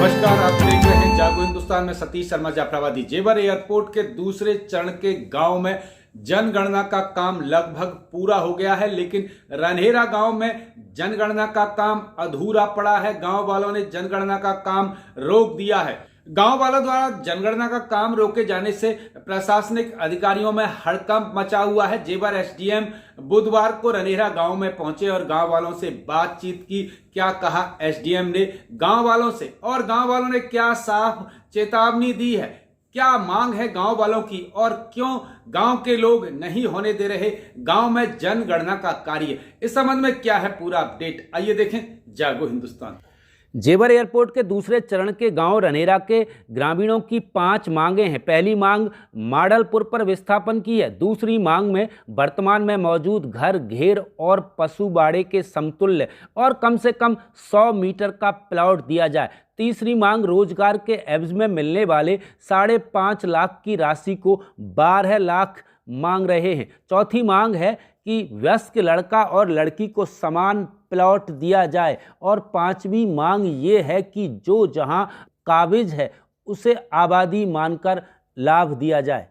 नमस्कार, आप देख रहे हैं जागो हिंदुस्तान में सतीश शर्मा जाफराबादी। जेवर एयरपोर्ट के दूसरे चरण के गांव में जनगणना का काम लगभग पूरा हो गया है, लेकिन रनहेरा गांव में जनगणना का काम अधूरा पड़ा है। गांव वालों ने जनगणना का काम रोक दिया है। गांव वालों द्वारा जनगणना का काम रोके जाने से प्रशासनिक अधिकारियों में हड़कंप मचा हुआ है। जेवर एसडीएम बुधवार को रनहेरा गांव में पहुंचे और गांव वालों से बातचीत की। क्या कहा एसडीएम ने गांव वालों से, और गांव वालों ने क्या साफ चेतावनी दी है, क्या मांग है गांव वालों की, और क्यों गांव के लोग नहीं होने दे रहे गांव में जनगणना का कार्य। इस संबंध में क्या है पूरा अपडेट, आइए देखें जागो हिंदुस्तान। जेवर एयरपोर्ट के दूसरे चरण के गांव रनहेरा के ग्रामीणों की 5 मांगे हैं। पहली मांग मॉडलपुर पर विस्थापन की है। दूसरी मांग में वर्तमान में मौजूद घर, घेर और पशु बाड़े के समतुल्य और कम से कम 100 मीटर का प्लॉट दिया जाए। तीसरी मांग रोजगार के एवज में मिलने वाले 5.5 लाख की राशि को 12 लाख मांग रहे हैं। चौथी मांग है कि वयस्क लड़का और लड़की को समान प्लॉट दिया जाए। और पांचवी मांग ये है कि जो जहां काबिज है उसे आबादी मानकर लाभ दिया जाए।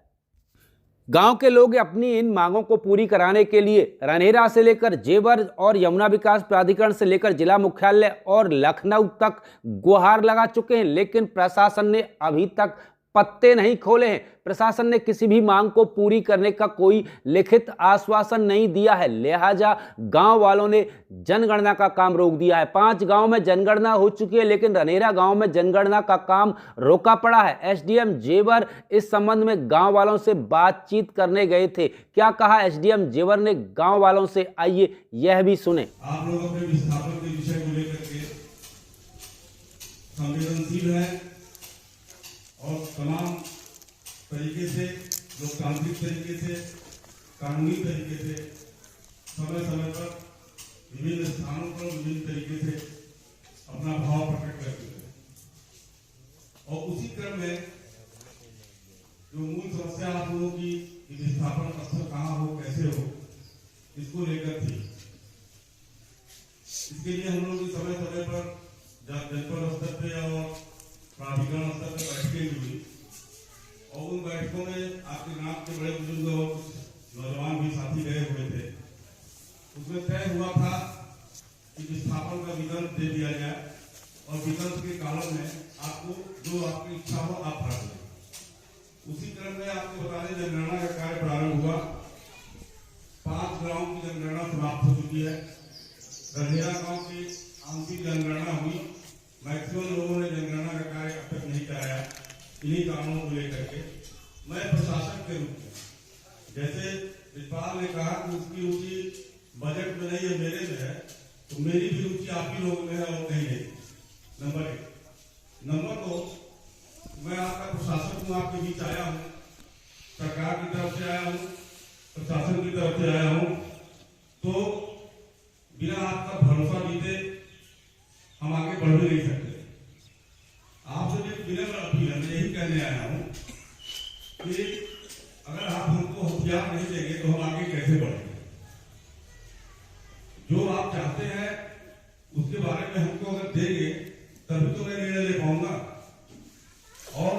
गांव के लोग अपनी इन मांगों को पूरी कराने के लिए रनहेरा से लेकर जेवर और यमुना विकास प्राधिकरण से लेकर जिला मुख्यालय और लखनऊ तक गुहार लगा चुके हैं, लेकिन प्रशासन ने अभी तक पत्ते नहीं खोले हैं। प्रशासन ने किसी भी मांग को पूरी करने का कोई लिखित आश्वासन नहीं दिया है, लिहाजा गांव वालों ने जनगणना का काम रोक दिया है। 5 गांव में जनगणना हो चुकी है, लेकिन रनहेरा गांव में जनगणना का काम रोका पड़ा है। एसडीएम जेवर इस संबंध में गांव वालों से बातचीत करने गए थे। क्या कहा एसडीएम जेवर ने गांव वालों से, आइए यह भी सुने। आप लोग अपने विस्थापन के विषय को लेकर के संवेदनशील है और तमाम तरीके से, लोकतांत्रिक तरीके से, कानूनी तरीके से समय समय पर विभिन्न स्थानों पर विभिन्न तरीके से अपना भाव प्रकट करते हैं। और उसी क्रम में जो मूल समस्या आप लोगों की विस्थापन स्थल कहाँ हो, कैसे हो, इसको लेकर थी। इसके लिए हम लोग समय समय पर जनपद स्तर पे और प्राधिकरण स्तर पर बैठकें हुई, और उन बैठकों में आपके गांव के बड़े बुजुर्ग और कुछ नौजवान भी साथी गए हुए थे। उसमें तय हुआ था कि विस्थापन का विकल्प दे दिया जाए और विकल्प के काल में आपको जो आपकी इच्छा हो आप भर दें। उसी क्रम में आपको बता दें, जनगणना का कार्य प्रारंभ हुआ। 5 गांव की जनगणना समाप्त हो चुकी है। रनहेरा गांव की आंशिक जनगणना हुई। मैक्सिमम लोगों ने जनगणना का कार्य अब तक नहीं कराया। इन्हीं कारणों को लेकर के मैं प्रशासन के रूप में, जैसे विजयपाल ने कहा कि उसकी रुचि बजट में नहीं है, मेरे में है, तो मेरी भी रुचि आप ही लोगों में है और कहीं नहीं। नंबर 1। नंबर 2, मैं आपका प्रशासन हूँ, आपके बीच आया हूँ, सरकार की तरफ से आया हूँ, प्रशासन की तरफ से आया हूँ, तो बिना आपका भरोसा जीते हम आगे बढ़ भी नहीं सकते। आपसे भी विनम्र अपील है, मैं यही कहने आया हूं कि अगर आप हमको हथियार नहीं देंगे तो हम आगे कैसे बढ़ेंगे। जो आप चाहते हैं उसके बारे में हमको अगर देंगे तभी तो मैं निर्णय ले पाऊंगा, और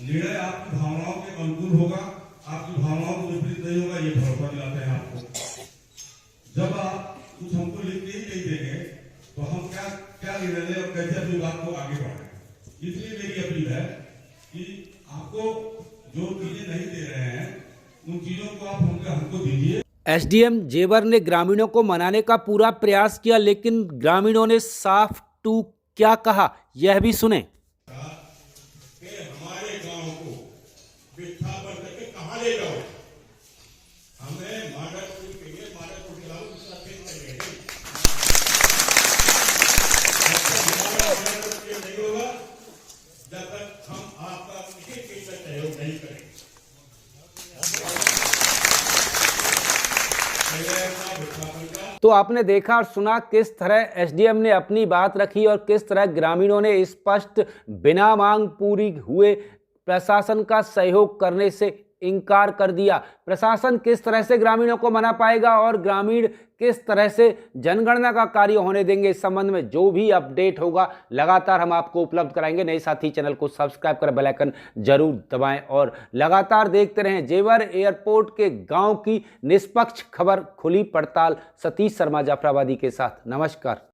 निर्णय आपकी भावनाओं के अनुकूल होगा, आपकी भावनाओं को विपरीत नहीं होगा, ये भरोसा दिलाते हैं आपको। जब आप कुछ हमको लिख के ही नहीं देंगे तो हम क्या निर्णय लें और कैसे अपनी बात को आगे बढ़ाएं। इसलिए मेरी अपील है कि आपको जो चीजें नहीं दे रहे हैं उन चीजों को आप हमको दीजिए। एसडीएम जेवर ने ग्रामीणों को मनाने का पूरा प्रयास किया, लेकिन ग्रामीणों ने साफ टू क्या कहा, यह भी सुने। हमारे गांव को विस्थापन करके कहां ले जाओ, हमें मॉडलपुर के लिए मॉडलपुर के लाओ, उसका खेत करेंगे नहीं होगा जब तक हम आपका किसी चीज का सहयोग नहीं करेंगे। तो आपने देखा और सुना किस तरह एसडीएम ने अपनी बात रखी और किस तरह ग्रामीणों ने स्पष्ट बिना मांग पूरी हुए प्रशासन का सहयोग करने से इनकार कर दिया। प्रशासन किस तरह से ग्रामीणों को मना पाएगा और ग्रामीण किस तरह से जनगणना का कार्य होने देंगे, इस संबंध में जो भी अपडेट होगा लगातार हम आपको उपलब्ध कराएंगे। नए साथी चैनल को सब्सक्राइब कर बेल आइकन जरूर दबाएं और लगातार देखते रहें जेवर एयरपोर्ट के गांव की निष्पक्ष खबर। खुली पड़ताल, सतीश शर्मा जाफराबादी के साथ। नमस्कार।